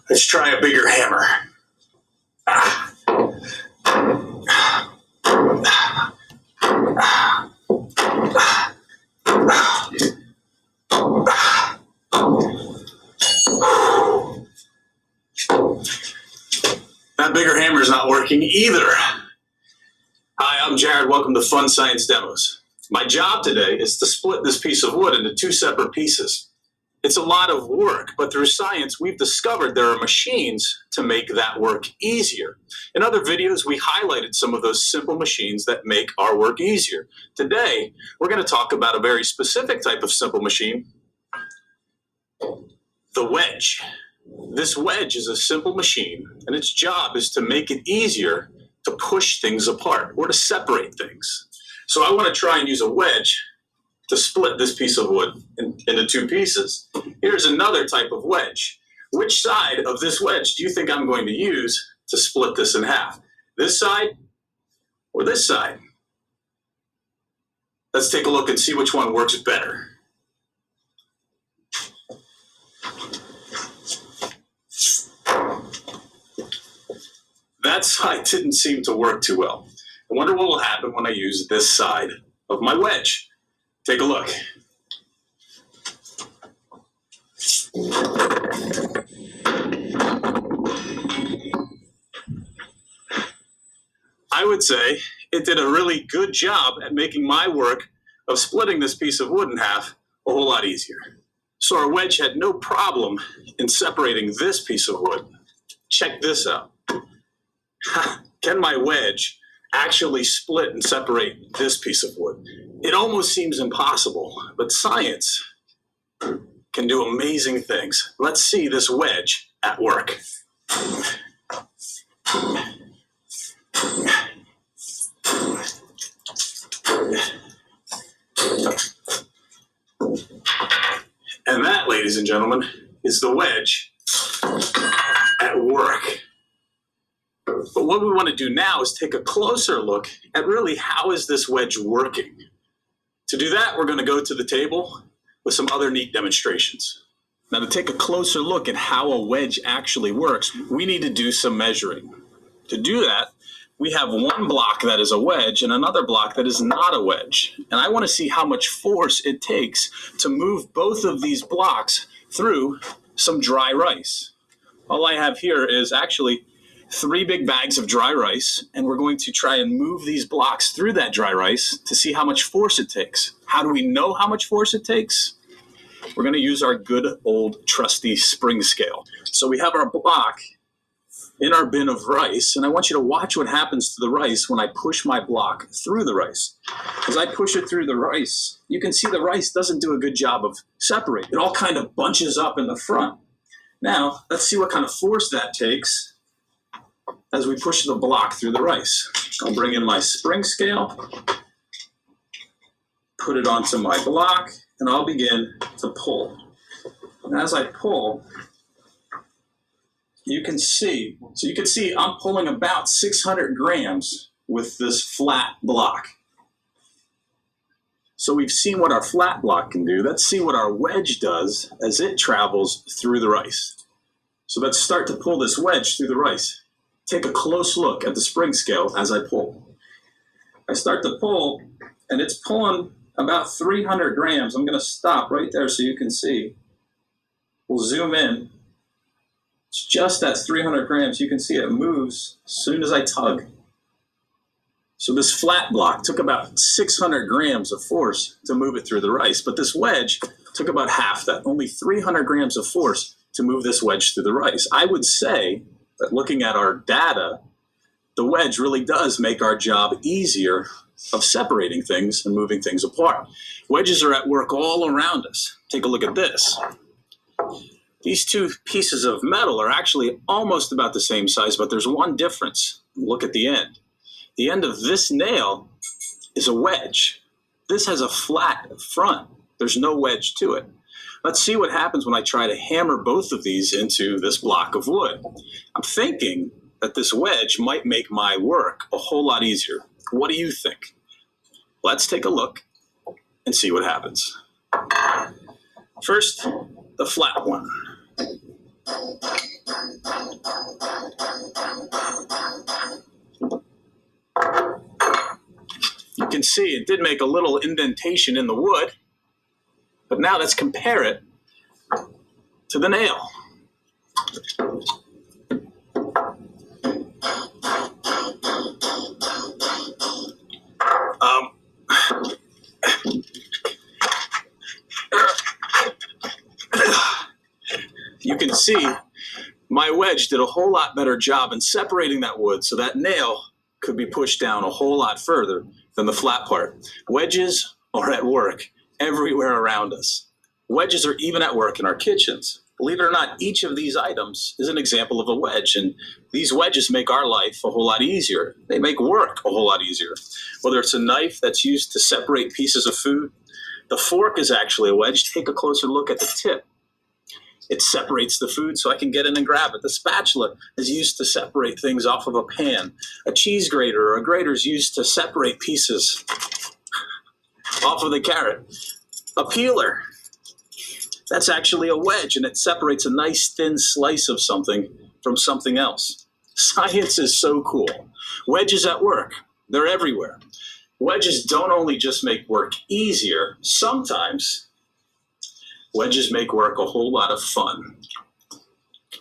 Let's try a bigger hammer. That bigger hammer is not working either. Hi, I'm Jared. Welcome to Fun Science Demos. My job today is to split this piece of wood into two separate pieces. It's a lot of work, but through science, we've discovered there are machines to make that work easier. In other videos, we highlighted some of those simple machines that make our work easier. Today, we're going to talk about a very specific type of simple machine, the wedge. This wedge is a simple machine, and its job is to make it easier to push things apart or to separate things. So I want to try and use a wedge to split this piece of wood into two pieces. Here's another type of wedge. Which side of this wedge do you think I'm going to use to split this in half? This side or this side? Let's take a look and see which one works better. That side didn't seem to work too well. I wonder what will happen when I use this side of my wedge. Take a look. I would say it did a really good job at making my work of splitting this piece of wood in half a whole lot easier. So our wedge had no problem in separating this piece of wood. Check this out. Can my wedge actually split and separate this piece of wood? It almost seems impossible, but science can do amazing things. Let's see this wedge at work. And that, ladies and gentlemen, is the wedge at work. But what we want to do now is take a closer look at really how is this wedge working. To do that, we're going to go to the table with some other neat demonstrations. Now, to take a closer look at how a wedge actually works, we need to do some measuring. To do that, we have one block that is a wedge and another block that is not a wedge. And I want to see how much force it takes to move both of these blocks through some dry rice. All I have here is actually 3 big bags of dry rice, and we're going to try and move these blocks through that dry rice to see how much force it takes. How do we know how much force it takes? We're going to use our good old trusty spring scale. So we have our block in our bin of rice, and I want you to watch what happens to the rice when I push my block through the rice. As I push it through the rice, you can see the rice doesn't do a good job of separating. It all kind of bunches up in the front. Now, let's see what kind of force that takes as we push the block through the rice. I'll bring in my spring scale, put it onto my block, and I'll begin to pull. And as I pull, you can see I'm pulling about 600 grams with this flat block. So we've seen what our flat block can do. Let's see what our wedge does as it travels through the rice. So let's start to pull this wedge through the rice. Take a close look at the spring scale as I pull. I start to pull, and it's pulling about 300 grams. I'm going to stop right there so you can see. We'll zoom in. It's just at 300 grams. You can see it moves as soon as I tug. So this flat block took about 600 grams of force to move it through the rice, but this wedge took about half that, only 300 grams of force to move this wedge through the rice. I would say that looking at our data, the wedge really does make our job easier of separating things and moving things apart. Wedges are at work all around us. Take a look at this. These two pieces of metal are actually almost about the same size, but there's one difference. Look at the end. The end of this nail is a wedge. This has a flat front. There's no wedge to it. Let's see what happens when I try to hammer both of these into this block of wood. I'm thinking that this wedge might make my work a whole lot easier. What do you think? Let's take a look and see what happens. First, the flat one. You can see it did make a little indentation in the wood, but now let's compare it to the nail. You can see my wedge did a whole lot better job in separating that wood so that nail could be pushed down a whole lot further than the flat part. Wedges are at work everywhere around us. Wedges are even at work in our kitchens. Believe it or not, each of these items is an example of a wedge, and these wedges make our life a whole lot easier. They make work a whole lot easier. Whether it's a knife that's used to separate pieces of food, the fork is actually a wedge. Take a closer look at the tip. It separates the food so I can get in and grab it. The spatula is used to separate things off of a pan. A cheese grater or a grater is used to separate pieces off of the carrot. A peeler, that's actually a wedge, and it separates a nice thin slice of something from something else. Science is so cool. Wedges at work, they're everywhere. Wedges don't only just make work easier, sometimes wedges make work a whole lot of fun.